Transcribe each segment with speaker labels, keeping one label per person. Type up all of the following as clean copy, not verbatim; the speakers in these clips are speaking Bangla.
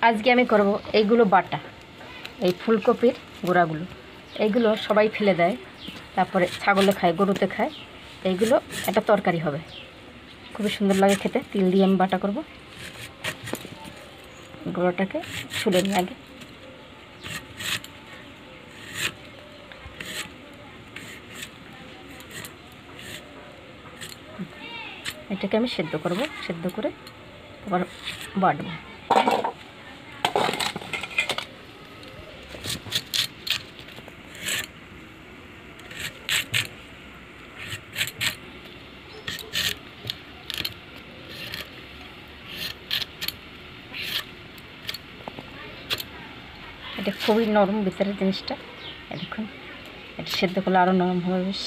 Speaker 1: আজকে আমি করব এইগুলো বাটা, এই ফুলকপির গোড়াগুলো, এইগুলো সবাই ফেলে দেয়, তারপরে ছাগলে খায়, গরুতে খায়। এইগুলো একটা তরকারি হবে, খুবই সুন্দর লাগে খেতে। তিল দিয়ে আমি বাটা করব। গোড়াটাকে ছুলে নিই আগে। এটাকে আমি সেদ্ধ করব, সেদ্ধ করে আবার বাটবো। এটা খুবই নরম ভিতরের জিনিসটা, দেখুন এটা সেদ্ধ করলে আরও নরম হবে বেশ।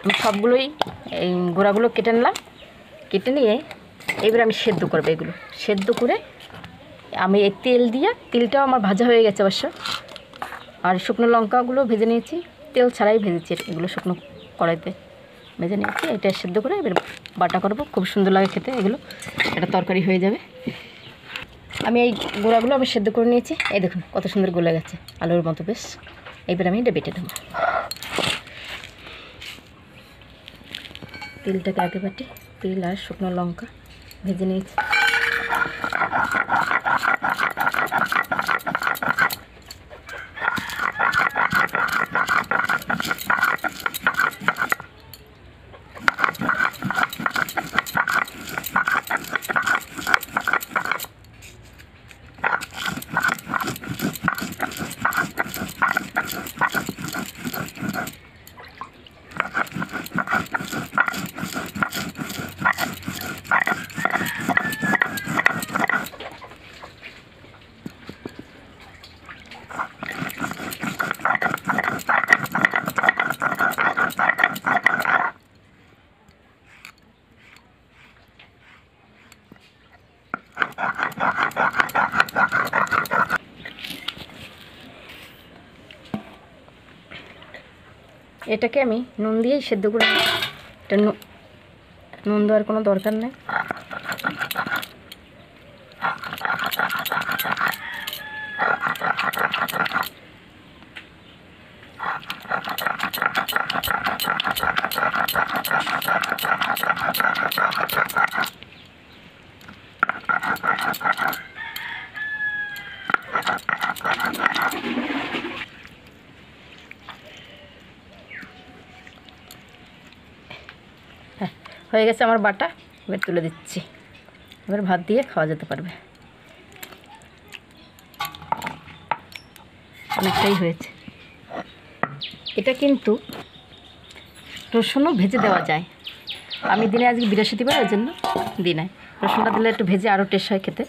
Speaker 1: আমি সবগুলোই এই গোড়াগুলো কেটে নিলাম, কেটে নিয়ে এবার আমি সেদ্ধ করবো। এগুলো সেদ্ধ করে আমি এই তেল দিয়ে, তেলটাও আমার ভাজা হয়ে গেছে অবশ্য, আর শুকনো লঙ্কাগুলো ভেজে নিয়েছি, তেল ছাড়াই ভেজেছি এগুলো, শুকনো কড়াইতে ভেজে নিয়েছি। এটা সেদ্ধ করে এবার বাটা করবো, খুব সুন্দর লাগে খেতে। এগুলো এটা তরকারি হয়ে যাবে। আমি এই গোড়াগুলো আমি সেদ্ধ করে নিয়েছি, এই দেখুন কত সুন্দর গলে গেছে, আলুর মতো বেশ। এবার আমি এটা বেটে দেবো। তেলটাকে আগে বাটি, তেল আর শুকনো লঙ্কা ভেজে নিয়েছি। এটাকে আমি নুন দিয়েই সেদ্ধ করে নিই। এটা নুন দেওয়ার কোনো দরকার নেই। হ্যাঁ, হয়ে গেছে আমার বাটা, এবার তুলে দিচ্ছি। এবার ভাত দিয়ে খাওয়া যেতে পারবে। অনেকটাই হয়েছে। এটা কিন্তু রসুনও ভেজে দেওয়া যায়। আমি দিনে আজকে বৃহস্পতিবার, ওই জন্য দিই নাই। রসুনটা দিলে একটু ভেজে আরও টেস্ট হয় খেতে।